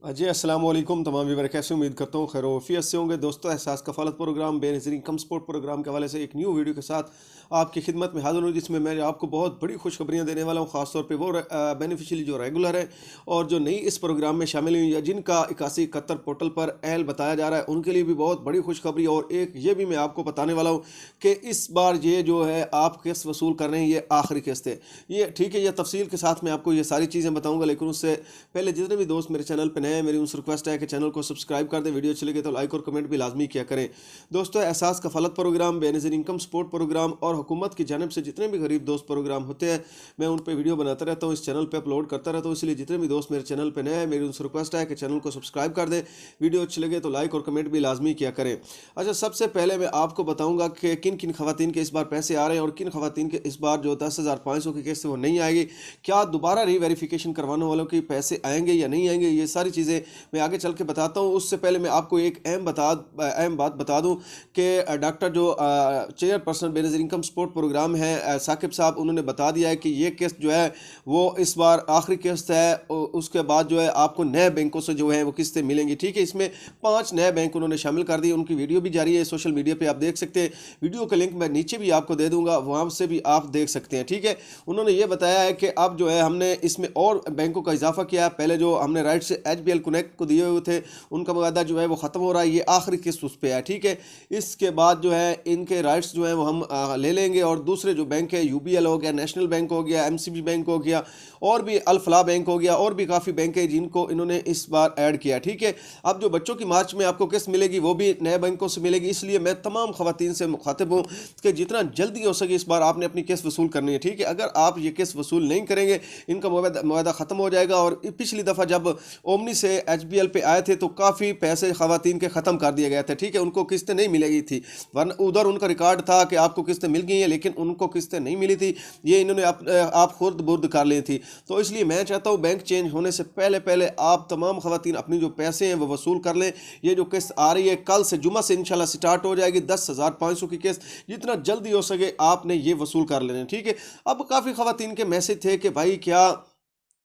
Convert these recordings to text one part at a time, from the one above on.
जी अस्सलाम वालेकुम तमाम व्यूअर, कैसे उम्मीद करता हूँ खैर वफियत से होंगे। दोस्तों, Ehsaas Kafaalat program Benazir income support program के हवाले से एक न्यू वीडियो के साथ आपकी खिदमत में हाज़िर हूँ, जिसमें मैं आपको बहुत बड़ी खुशखबरियाँ देने वाला हूँ। ख़ासतौर पे वो बेनिफिशियरी जो रेगुलर है और जो नई इस प्रोग्राम में शामिल हुई या जिनका 8171 पोर्टल पर एल बताया जा रहा है, उनके लिए भी बहुत बड़ी खुशखबरी। और एक ये भी मैं आपको बताने वाला हूँ कि इस बार ये जो है आप किस्त वसूल कर रहे हैं, ये आखिरी किस्त है। ये ठीक है, ये तफसील के साथ मैं आपको ये सारी चीज़ें बताऊँगा, लेकिन उससे पहले जितने भी दोस्त मेरे चैनल पर नए हैं, मेरी उनसे रिक्वेस्ट है कि चैनल को सब्सक्राइब कर दें। वीडियो अच्छी लगे तो लाइक और कमेंट भी लाजमी किया करें। दोस्तों, Ehsaas Kafaalat program, Benazir income support program और हुकूमत की जानिब से जितने भी गरीब दोस्त प्रोग्राम होते हैं, मैं उन पर वीडियो बनाता रहता हूँ, इस चैनल पर अपलोड करता रहता हूँ। इसलिए जितने भी दोस्त मेरे चैनल पर नए हैं, मेरी उनसे रिक्वेस्ट है कि चैनल को सब्सक्राइब कर दें। वीडियो अच्छी लगे तो लाइक और कमेंट भी लाजमी किया करें। अच्छा, सबसे पहले मैं आपको बताऊँगा कि किन किन खवातीन के इस बार पैसे आ रहे हैं और किन खवातीन के इस बार जो 10,500 की किस्त वो नहीं आएगी। क्या दोबारा रीवेरिफिकेशन करवाने वालों के पैसे आएंगे या नहीं आएंगे, ये सारी चीज़ें मैं आगे चल के बताता हूँ। उससे पहले मैं आपको एक अहम बात बता दूँ कि डॉक्टर जो chairperson Benazir income support programme है, साकिब साहब, उन्होंने बता दिया है कि ये किस्त जो है वो इस बार आखिरी किस्त है। उसके बाद जो है आपको नए बैंकों से जो है वो किस्तें मिलेंगी। ठीक है, इसमें 5 नए बैंक उन्होंने शामिल कर दिए। उनकी वीडियो भी जारी है सोशल मीडिया पर, आप देख सकते हैं। वीडियो का लिंक मैं नीचे भी आपको दे दूँगा, वहाँ से भी आप देख सकते हैं। ठीक है, उन्होंने ये बताया है कि अब जो है हमने इसमें और बैंकों का इजाफा किया है। पहले जो हमने राइट से HBL कनेक्ट को दिए हुए थे, उनका वादा जो है वो ख़त्म हो रहा है, ये आखिरी किस्त उस पे है। ठीक है, इसके बाद जो है इनके राइट्स जो है वो हम ले लेंगे। और दूसरे जो बैंक है, UBL हो गया, नेशनल बैंक हो गया, MCB बैंक हो गया, और भी अल फलाह बैंक हो गया, और भी काफ़ी बैंक है जिनको इन्होंने इस बार ऐड किया। ठीक है, अब जो बच्चों की मार्च में आपको किस्त मिलेगी वो भी नए बैंकों से मिलेगी। इसलिए मैं तमाम खवातीन से मुखातिब हूँ कि जितना जल्दी हो सके इस बार आपने अपनी किस्त वसूल करनी है। ठीक है, अगर आप ये किस्त वसूल नहीं करेंगे, इनका मुआदा ख़त्म हो जाएगा। और पिछली दफ़ा जब ओमनी से HBL पे आए थे तो काफ़ी पैसे खवातीन के ख़त्म कर दिए गए थे। ठीक है, उनको किस्तें नहीं मिलेगी थी, वरना उधर उनका रिकॉर्ड था कि आपको किस्तें मिल गई हैं, लेकिन उनको किस्तें नहीं मिली थी। ये इन्होंने आप खुर्द बुर्द कर ली थी। तो इसलिए मैं चाहता हूँ बैंक चेंज होने से पहले पहले आप तमाम खवातीन अपनी जो पैसे हैं वो वसूल कर लें। ये जो किस्त आ रही है कल से, जुमा से इंशाल्लाह स्टार्ट हो जाएगी, 10,500 की किस्त। जितना जल्दी हो सके आपने ये वसूल कर लेना। ठीक है, अब काफ़ी खवातीन के मैसेज थे कि भाई क्या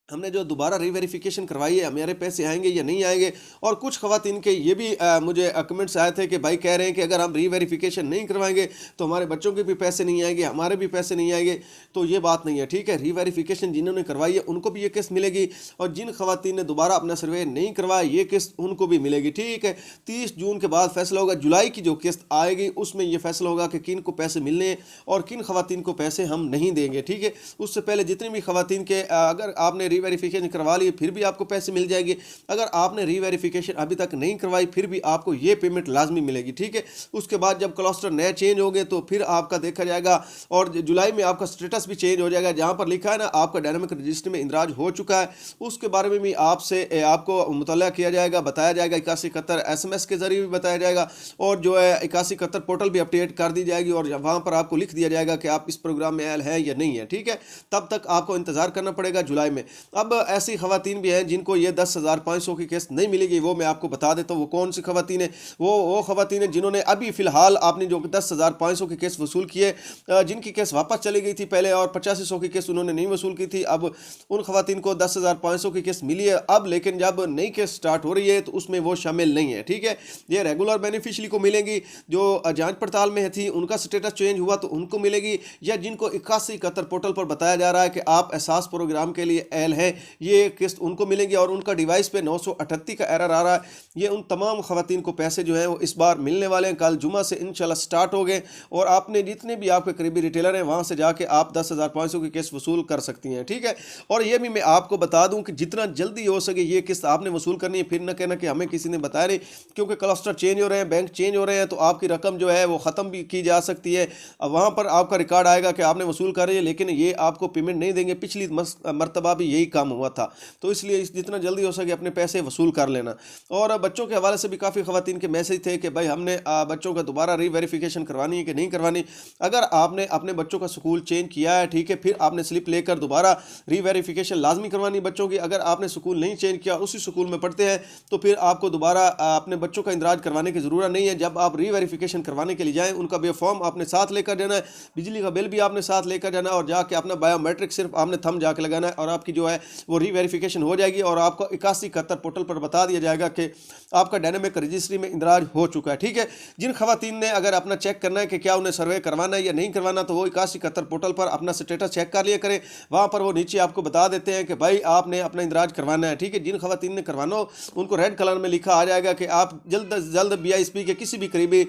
हमने जो दोबारा रीवेरिफिकेशन करवाई है, हमारे पैसे आएंगे या नहीं आएंगे। और कुछ खवातीन के ये भी मुझे कमेंट्स आए थे कि भाई कह रहे हैं कि अगर हम रीवेरिफिकेशन नहीं करवाएंगे तो हमारे बच्चों के भी पैसे नहीं आएंगे, हमारे भी पैसे नहीं आएंगे। तो ये बात नहीं है। ठीक है, रीवेरिफिकेशन जिन्होंने करवाई है उनको भी ये किस्त मिलेगी, और जिन खवातीन ने दोबारा अपना सर्वे नहीं करवाया ये किस्त उनको भी मिलेगी। ठीक है, 30 जून के बाद फैसला होगा। जुलाई की जो किस्त आएगी उसमें यह फैसला होगा कि किन को पैसे मिलने हैं और किन खवातीन को पैसे हम नहीं देंगे। ठीक है, उससे पहले जितनी भी खवातीन के अगर आपने रीवेरिफिकेशन करवा ली फिर भी आपको पैसे मिल जाएंगे। अगर आपने रीवेरिफिकेशन अभी तक नहीं करवाई फिर भी आपको ये पेमेंट लाजमी मिलेगी। ठीक है, उसके बाद जब क्लस्टर नए चेंज होंगे तो फिर आपका देखा जाएगा, और जुलाई में आपका स्टेटस भी चेंज हो जाएगा। जहां पर लिखा है ना आपका डायनामिक रजिस्टर में इंदराज हो चुका है, उसके बारे में भी आपसे आपको मुतल्ला किया जाएगा, बताया जाएगा। 8171 SMS के जरिए भी बताया जाएगा, और जो है 8171 पोर्टल भी अपडेट कर दी जाएगी, और वहां पर आपको लिख दिया जाएगा कि आप इस प्रोग्राम में ऐल है या नहीं है। ठीक है, तब तक आपको इंतजार करना पड़ेगा जुलाई में। अब ऐसी खवातीन भी हैं जिनको ये 10,500 की किस्त नहीं मिलेगी, वो मैं आपको बता देता हूँ वो कौन सी खवातीन है। वो खवातीन है जिन्होंने अभी फ़िलहाल आपने जो 10,500 की किस्त वसूल की है, जिनकी किस्त वापस चली गई थी पहले, और 8500 की किस्त उन्होंने नहीं वसूल की थी। अब उन खवातीन को 10,500 की किस्त मिली है अब, लेकिन जब नई किस्त स्टार्ट हो रही है तो उसमें वो शामिल नहीं है। ठीक है, ये रेगुलर बेनिफिशरी को मिलेंगी, जो जांच पड़ताल में थी उनका स्टेटस चेंज हुआ तो उनको मिलेगी, या जिनको 8171 पोर्टल पर बताया जा रहा है कि आप एहसास प्रोग्राम के लिए एल है, ये किस्त उनको मिलेंगी। और उनका डिवाइस पे 938 का एरर आ रहा है, ये उन तमाम खवातीन को पैसे जो हैं वो इस बार मिलने वाले हैं। कल जुमा से इंशाल्लाह स्टार्ट हो गए, और आपने जितने भी आपके करीबी रिटेलर हैं वहाँ से जाके आप 10,500 की किस्त वसूल कर सकती हैं। ठीक है, और ये भी मैं आपको बता दूं कि जितना जल्दी हो सके ये किस्त आपने वसूल करनी है। फिर न कहना कि हमें किसी ने बताया नहीं, क्योंकि क्लस्टर चेंज हो रहे हैं, बैंक चेंज हो रहे हैं, तो आपकी रकम जो है वो ख़त्म भी की जा सकती है। अब वहाँ पर आपका रिकॉर्ड आएगा कि आपने वसूल कर रही है, लेकिन ये आपको पेमेंट नहीं देंगे। पिछली मरतबा भी यही काम हुआ था, तो इसलिए जितना जल्दी हो सके अपने पैसे वसूल कर लेना। और बच्चों के हवाले से भी काफ़ी खवातीन के मैसेज थे कि भाई हमने बच्चों का दोबारा रीवेरिफिकेशन करवानी है कि नहीं करवानी। अगर आपने अपने बच्चों का स्कूल चेंज किया है, ठीक है, फिर आपने स्लिप लेकर दोबारा रीवेरिफिकेशन लाजमी करवानी बच्चों की। अगर आपने स्कूल नहीं चेंज किया, उसी स्कूल में पढ़ते हैं, तो फिर आपको दोबारा अपने बच्चों का इंदराज करवाने की ज़रूरत नहीं है। जब आप रीवेरिफिकेशन करवाने के लिए जाएँ, उनका बे फॉर्म आपने साथ लेकर जाना है, बिजली का बिल भी आपने साथ लेकर जाना है, और जाके अपना बायोमेट्रिक सिर्फ आपने थंब जाके लगाना है, और आपकी जो है है वो रीवेरिफिकेशन हो जाएगी और आपको 8171 पोर्टल पर बता दिया जाएगा कि आपका डायनामिक रजिस्ट्री में इंदराज हो चुका है। ठीक है, जिन खवातीन ने अगर अपना चेक करना है कि क्या उन्हें सर्वे करवाना है या नहीं करवाना, तो वो 8171 पोर्टल पर अपना स्टेटस चेक कर लिया करें। वहाँ पर वो नीचे आपको बता देते हैं कि भाई आपने अपना इंदराज करवाना है। ठीक है, जिन खवातीन ने करवाना हो उनको रेड कलर में लिखा आ जाएगा कि आप जल्द से जल्द BISP के किसी भी करीबी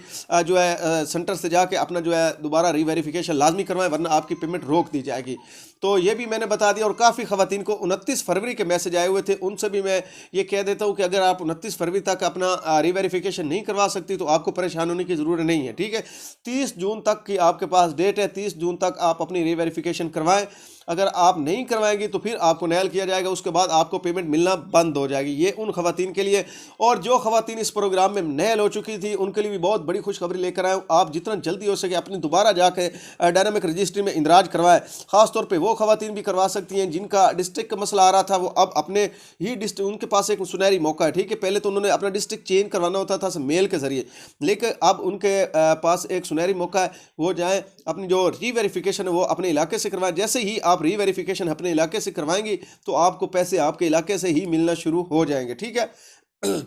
जो है सेंटर से जाके अपना जो है दोबारा रीवेरिफिकेशन लाजमी करवाएं, वरना आपकी पेमेंट रोक दी जाएगी। तो ये भी मैंने बता दिया। और काफ़ी खवातीन को 29 फरवरी के मैसेज आए हुए थे, उनसे भी मैं ये कह देता हूँ कि अगर आप 29 फरवरी तक अपना रीवेरिफिकेशन नहीं करवा सकती तो आपको परेशान होने की ज़रूरत नहीं है। ठीक है, 30 जून तक की आपके पास डेट है, 30 जून तक आप अपनी रीवेरिफिकेशन करवाएं। अगर आप नहीं करवाएंगे तो फिर आपको नैल किया जाएगा, उसके बाद आपको पेमेंट मिलना बंद हो जाएगी। ये उन खवातीन के लिए। और जो खवातीन इस प्रोग्राम में नैल हो चुकी थी उनके लिए भी बहुत बड़ी खुशखबरी लेकर आए हूँ। आप जितना जल्दी हो सके अपनी दोबारा जाके डायनामिक रजिस्ट्री में इंदराज करवाएं। खासतौर पर वो खवातीन भी करवा सकती हैं जिनका डिस्ट्रिक्ट का मसला आ रहा था, वो अब अपने ही डिस्ट्रिक्ट, उनके पास एक सुनहरी मौका है। ठीक है, पहले तो उन्होंने अपना डिस्ट्रिक्ट चेंज करवाना होता था मेल के जरिए, लेकिन अब उनके पास एक सुनहरी मौका है, वो जाएं अपनी जो रीवेरिफिकेशन है वो अपने इलाके से करवाएं। जैसे ही आप रीवेरिफिकेशन अपने इलाके से करवाएंगी तो आपको पैसे आपके इलाके से ही मिलना शुरू हो जाएंगे। ठीक है।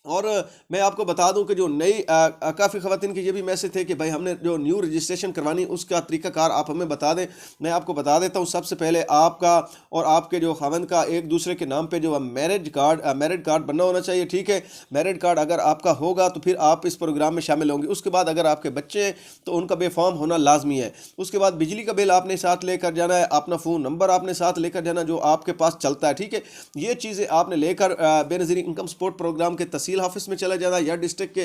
और मैं आपको बता दूं कि जो नई काफ़ी खवातीन के ये भी मैसेज थे कि भाई हमने जो न्यू रजिस्ट्रेशन करवानी उसका तरीकाकार आप हमें बता दें। मैं आपको बता देता हूं। सबसे पहले आपका और आपके जो खावंद का एक दूसरे के नाम पे जो मैरिज कार्ड बनना होना चाहिए। ठीक है, मैरिज कार्ड अगर आपका होगा तो फिर आप इस प्रोग्राम में शामिल होंगे। उसके बाद अगर आपके बच्चे हैं तो उनका बेफार्म होना लाजमी है। उसके बाद बिजली का बिल आपने साथ लेकर जाना है, अपना फ़ोन नंबर आपने साथ लेकर जाना जो आपके पास चलता है। ठीक है, ये चीज़ें आपने लेकर बेनज़ीर इनकम सपोर्ट प्रोग्राम के तहसील ऑफिस में चला जाना या डिस्ट्रिक्ट के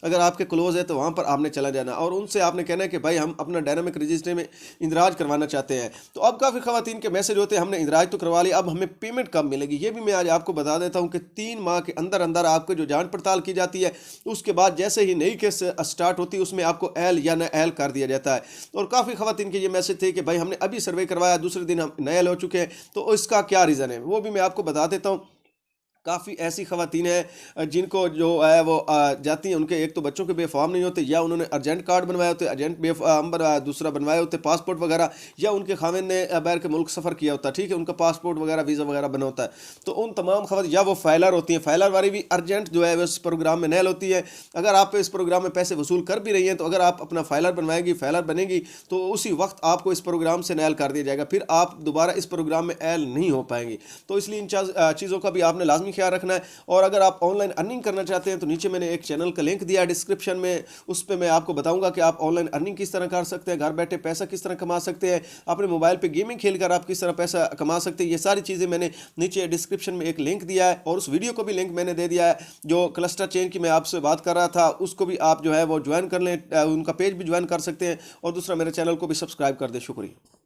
अगर आपके क्लोज है तो वहाँ पर आपने चला जाना और उनसे आपने कहना है कि भाई हम अपना डायनामिक रजिस्ट्री में इंदराज करवाना चाहते हैं। तो अब काफ़ी खवातीन के मैसेज होते हैं हमने इंदराज तो करवा लिया, अब हमें पेमेंट कब मिलेगी। ये भी मैं आज आपको बता देता हूँ कि 3 माह के अंदर अंदर आपको जो जांच पड़ताल की जाती है उसके बाद जैसे ही नई केस स्टार्ट होती है उसमें आपको एल या न एल कर दिया जाता है। और काफ़ी खवातीन के ये मैसेज थे कि भाई हमने अभी सर्वे करवाया, दूसरे दिन हम नए हो चुके हैं, तो इसका क्या रीज़न है वो भी मैं आपको बता देता हूँ। काफ़ी ऐसी खवातीन हैं जिनको जो है वो जाती हैं, उनके एक तो बच्चों के बेफार्म नहीं होते या उन्होंने अर्जेंट कार्ड बनवाए होते, अर्जेंट दूसरा बनवाए होते पासपोर्ट वगैरह, या उनके खाविंद ने बैर के मुल्क सफ़र किया होता। ठीक है, उनका पासपोर्ट वगैरह वीज़ा वगैरह बना होता है। तो उन तमाम खवातीन, या वो फाइलर होती हैं, फाइलर वाली भी अर्जेंट जो है इस प्रोग्राम में नैल होती है। अगर आप इस प्रोग्राम में पैसे वसूल कर भी रही हैं तो अगर आप अपना फाइलर बनवाएंगी, फाइलर बनेगी तो उसी वक्त आपको इस प्रोग्राम से नैल कर दिया जाएगा, फिर आप दोबारा इस प्रोग्राम में एल नहीं हो पाएंगी। तो इसलिए इन चीज़ों का भी आपने लाजमी ख्याल रखना है। और अगर आप ऑनलाइन अर्निंग करना चाहते हैं तो नीचे मैंने एक चैनल का लिंक दिया है डिस्क्रिप्शन में, उस पर मैं आपको बताऊंगा कि आप ऑनलाइन अर्निंग किस तरह कर सकते हैं, घर बैठे पैसा किस तरह कमा सकते हैं, अपने मोबाइल पे गेमिंग खेलकर आप किस तरह पैसा कमा सकते हैं। ये सारी चीज़ें मैंने नीचे डिस्क्रिप्शन में एक लिंक दिया है और उस वीडियो को भी लिंक मैंने दे दिया है। जो क्लस्टर चेन की मैं आपसे बात कर रहा था उसको भी आप जो है वो ज्वाइन कर लें, उनका पेज भी ज्वाइन कर सकते हैं और दूसरा मेरे चैनल को भी सब्सक्राइब कर दें। शुक्रिया।